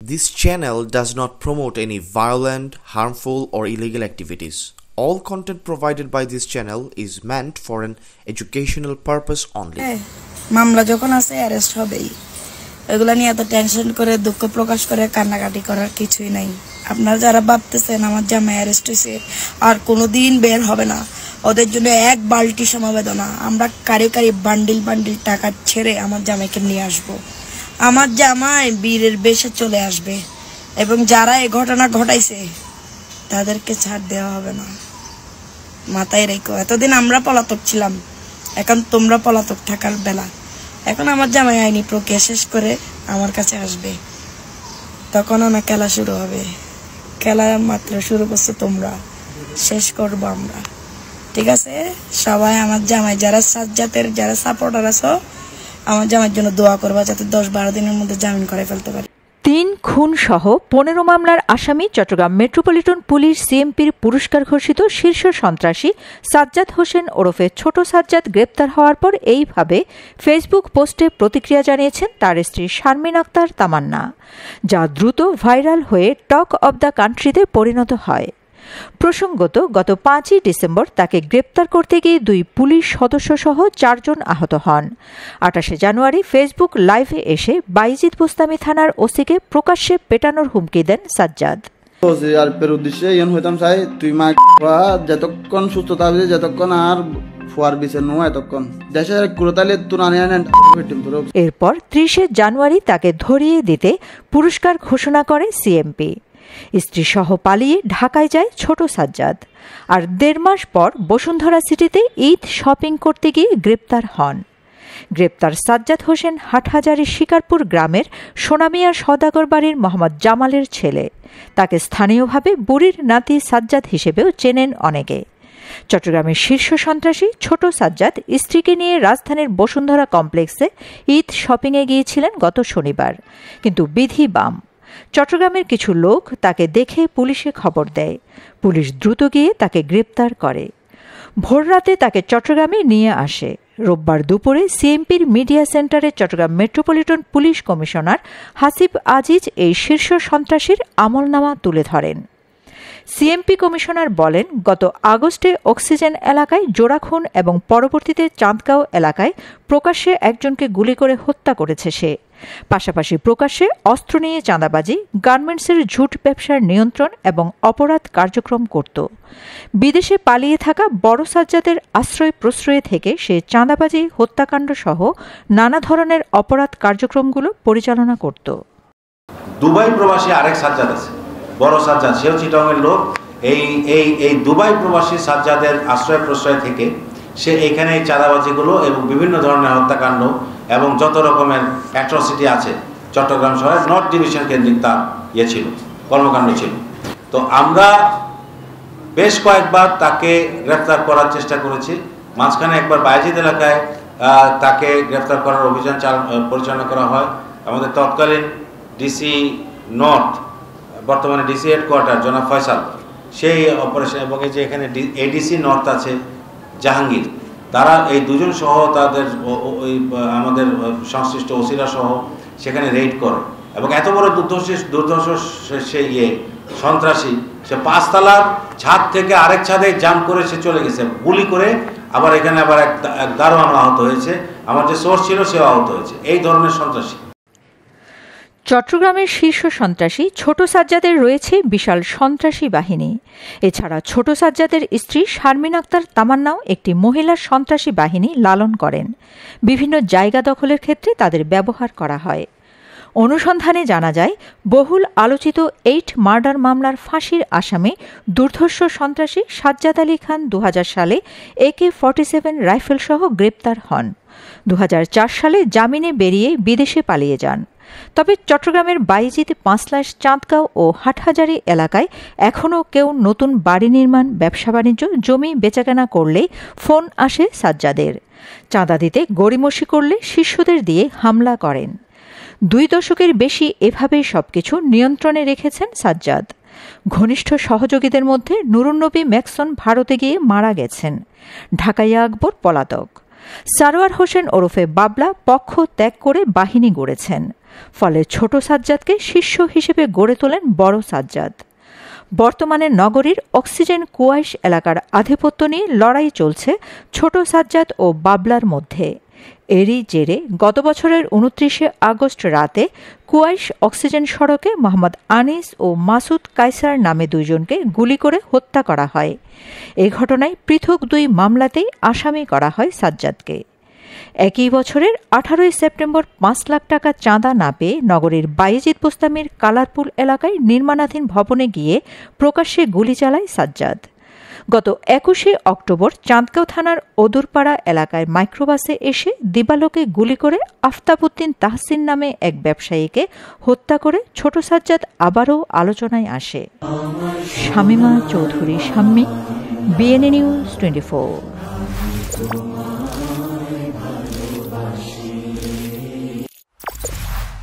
This channel does not promote any violent, harmful, or illegal activities. All content provided by this channel is meant for an educational purpose only. মামলা যখন আছে arrest হবেই, এগুলা নিয়ে এত tension করে দুঃখ প্রকাশ করে কান্নাকাটি করার কিছুই নাই। আপনারা যারা ভাবতেছেন আমার জামাই অ্যারেস্ট হয়েছে আর কোনোদিন বের হবে না, ওদের জন্য এক বালতি সমবেদনা। আমরা কারি কারি বান্ডিল বান্ডিল টাকা ছেড়ে আমার জামাইকে নিয়ে আসবো। আমার জামাই বীরের বেশে চলে আসবে এবং যারা এই ঘটনা ঘটাইছে তাদেরকে ছাড় দেওয়া হবে না, মাথায় রেখো। এতদিন আমরা পলাতক ছিলাম, এখন তোমরা পলাতক থাকার বেলা। এখন আমার জামাই আইনি প্রক্রিয়া শেষ করে আমার কাছে আসবে, তখন না খেলা শুরু হবে। খেলা মাত্র শুরু করছো তোমরা, শেষ করবো আমরা। ঠিক আছে, সবাই আমার জামাই যারা সাজ্জাদের যারা সাপোর্টার আছো, আমার জামাইয়ের জন্য দোয়া করবা যাতে 10-12 দিনের মধ্যে জামিন করে ফেলতে পারি। 3 খুন সহ 15 মামলার আসামি চট্টগ্রাম মেট্রোপলিটন পুলিশ সিএমপির পুরস্কার ঘোষিত শীর্ষ সন্ত্রাসী সাজ্জাদ হোসেন ওরফে ছোট সাজ্জাদ গ্রেপ্তার হওয়ার পর এইভাবে ফেসবুক পোস্টে প্রতিক্রিয়া জানিয়েছেন তার স্ত্রী শারমিন আক্তার তামান্না, যা দ্রুত ভাইরাল হয়ে টক অব দ্য কান্ট্রিতে পরিণত হয়। প্রসঙ্গত, গত 5ই ডিসেম্বর তাকে গ্রেপ্তার করতে গিয়ে 2 পুলিশ সদস্য সহ 4 জন আহত হন। 28শে জানুয়ারি ফেসবুক লাইভে এসে বাইজিদ বোস্তামি থানার ওসিকে প্রকাশ্যে পেটানোর হুমকি দেন সাজ্জাদ। উদ্দেশ্যে হইতাম চাই তুই মা যতক্ষণ সুস্থ থাকবে, যতক্ষণ আর ফুয়ার বিছে নো এতক্ষণ দেশের কুরতালে তুন আনেন। এরপর 30শে জানুয়ারি তাকে ধরিয়ে দিতে পুরস্কার ঘোষণা করে সিএমপি। স্ত্রী সহ পালিয়ে ঢাকায় যায় ছোট সাজ্জাদ। আর 1.5 মাস পর বসুন্ধরা সিটিতে ঈদ শপিং করতে গিয়ে গ্রেপ্তার হন। গ্রেপ্তার সাজ্জাদ হোসেন হাটহাজারী শিকারপুর গ্রামের সোনামিয়ার সওদাগর বাড়ির মোহাম্মদ জামালের ছেলে। তাকে স্থানীয়ভাবে বুড়ির নাতি সাজ্জাদ হিসেবেও চেনেন অনেকে। চট্টগ্রামের শীর্ষ সন্ত্রাসী ছোট সাজ্জাদ স্ত্রীকে নিয়ে রাজধানীর বসুন্ধরা কমপ্লেক্সে ঈদ শপিংয়ে গিয়েছিলেন গত শনিবার, কিন্তু বিধি বাম। চট্টগ্রামের কিছু লোক তাকে দেখে পুলিশে খবর দেয়। পুলিশ দ্রুত গিয়ে তাকে গ্রেপ্তার করে। ভোররাতে তাকে চট্টগ্রামে নিয়ে আসে। রোববার দুপুরে সিএমপির মিডিয়া সেন্টারে Chattogram metropolitan police commissioner Hasib Aziz এই শীর্ষ সন্ত্রাসীর আমলনামা তুলে ধরেন। সিএমপি কমিশনার বলেন, গত আগস্টে অক্সিজেন এলাকায় জোড়া খুন এবং পরবর্তীতে চাঁদগাঁও এলাকায় প্রকাশ্যে একজনকে গুলি করে হত্যা করেছে সে। পাশাপাশি প্রকাশ্যে অস্ত্র নিয়ে চাঁদাবাজি, গার্মেন্টসের ঝুট ব্যবসার নিয়ন্ত্রণ এবং অপরাধ কার্যক্রম করত। বিদেশে পালিয়ে থাকা বড় সাজ্জাদের আশ্রয় প্রশ্রয়ে থেকে সে চাঁদাবাজি, হত্যাকাণ্ড সহ নানা ধরনের অপরাধ কার্যক্রমগুলো পরিচালনা করত। দুবাই প্রবাসী আরেক সাজ্জাদ আছে, বড় সাজ্জাদ, সেও চিটাগংয়ের লোক। এই দুবাই প্রবাসী সাজ্জাদের আশ্রয় প্রশ্রয় থেকে সে এখানে এই চাঁদাবাজিগুলো এবং বিভিন্ন ধরনের হত্যাকাণ্ড এবং যত রকমের অ্যাট্রসিটি আছে চট্টগ্রাম শহরের নর্থ ডিভিশন কেন্দ্রিক তার ছিল, কর্মকাণ্ড ছিল। তো আমরা বেশ কয়েকবার তাকে গ্রেফতার করার চেষ্টা করেছি। মাঝখানে একবার বাইজিদ এলাকায় তাকে গ্রেফতার করার অভিযান পরিচালনা করা হয়। আমাদের তৎকালীন ডিসি নর্থ, বর্তমানে ডিসি হেডকোয়ার্টার জনাব ফয়সাল, সেই অপারেশন এবং এই যে এখানে এডিসি নর্থ আছে জাহাঙ্গীর, তারা এই 2 জন সহ তাদের আমাদের সংশ্লিষ্ট ওসিরা সহ সেখানে রেড করে এবং এত বড় দুর্ধর্ষ সে সন্ত্রাসী, সে 5 তলার ছাদ থেকে আরেক ছাদে জাম্প করে সে চলে গেছে গুলি করে। আবার এখানে আবার এক দারোয়ান আহত হয়েছে, আমার যে সোর্স ছিল সেও আহত হয়েছে। এই ধরনের সন্ত্রাসী। চট্টগ্রামের শীর্ষ সন্ত্রাসী ছোট সাজ্জাদের রয়েছে বিশাল সন্ত্রাসী বাহিনী। এছাড়া ছোট সাজ্জাদের স্ত্রী শারমিন আক্তার তামান্নাও একটি মহিলা সন্ত্রাসী বাহিনী লালন করেন। বিভিন্ন জায়গা দখলের ক্ষেত্রে তাদের ব্যবহার করা হয়। অনুসন্ধানে জানা যায়, বহুল আলোচিত 8 মার্ডার মামলার ফাঁসির আসামি দুর্ধর্ষ সন্ত্রাসী সাজ্জাদ আলী খান 2000 সালে AK-47 রাইফেল সহ গ্রেপ্তার হন। 2004 সালে জামিনে বেরিয়ে বিদেশে পালিয়ে যান। তবে চট্টগ্রামের বাইজিদ, পাঁচলাশ, চাঁদগাঁও ও হাটহাজারী এলাকায় এখনও কেউ নতুন বাড়ি নির্মাণ, ব্যবসা বাণিজ্য, জমি বেচাকেনা করলে ফোন আসে সাজ্জাদের। চাঁদা দিতে গড়িমসি করলে শিষ্যদের দিয়ে হামলা করেন। 2 দশকের বেশি এভাবেই সবকিছু নিয়ন্ত্রণে রেখেছেন সাজ্জাদ। ঘনিষ্ঠ সহযোগীদের মধ্যে নুরুন্নবী ম্যাকসন ভারতে গিয়ে মারা গেছেন। ঢাকাইয়া আকবর পলাতক। সারোয়ার হোসেন ওরফে বাবলা পক্ষ ত্যাগ করে বাহিনী গড়েছেন, ফলে ছোট সাজ্জাদকে শিষ্য হিসেবে গড়ে তোলেন বড় সাজ্জাদ। বর্তমানে নগরীর অক্সিজেন কুয়াইশ এলাকার আধিপত্য নিয়ে লড়াই চলছে ছোট সাজ্জাদ ও বাবলার মধ্যে। এরই জেরে গত বছরের 29শে আগস্ট রাতে কুয়াইশ অক্সিজেন সড়কে মোহাম্মদ আনিস ও মাসুদ কায়সার নামে দুইজনকে গুলি করে হত্যা করা হয়। এ ঘটনায় পৃথক 2 মামলাতেই আসামি করা হয় সাজ্জাদকে। একই বছরের 18 সেপ্টেম্বর 5 লাখ টাকা চাঁদা না পেয়ে নগরীর বাইজিদ বোস্তামির কালারপুল এলাকায় নির্মাণাধীন ভবনে গিয়ে প্রকাশ্যে গুলি চালায় সাজ্জাদ। গত 21শে অক্টোবর চাঁদগাঁও থানার অদুরপাড়া এলাকায় মাইক্রোবাসে এসে দিবালোকে গুলি করে আফতাবউদ্দিন তাহসিন নামে এক ব্যবসায়ীকে হত্যা করে ছোট সাজ্জাদ আবারও আলোচনায় আসে। Shamima Chowdhury Shammi, BNA news 24।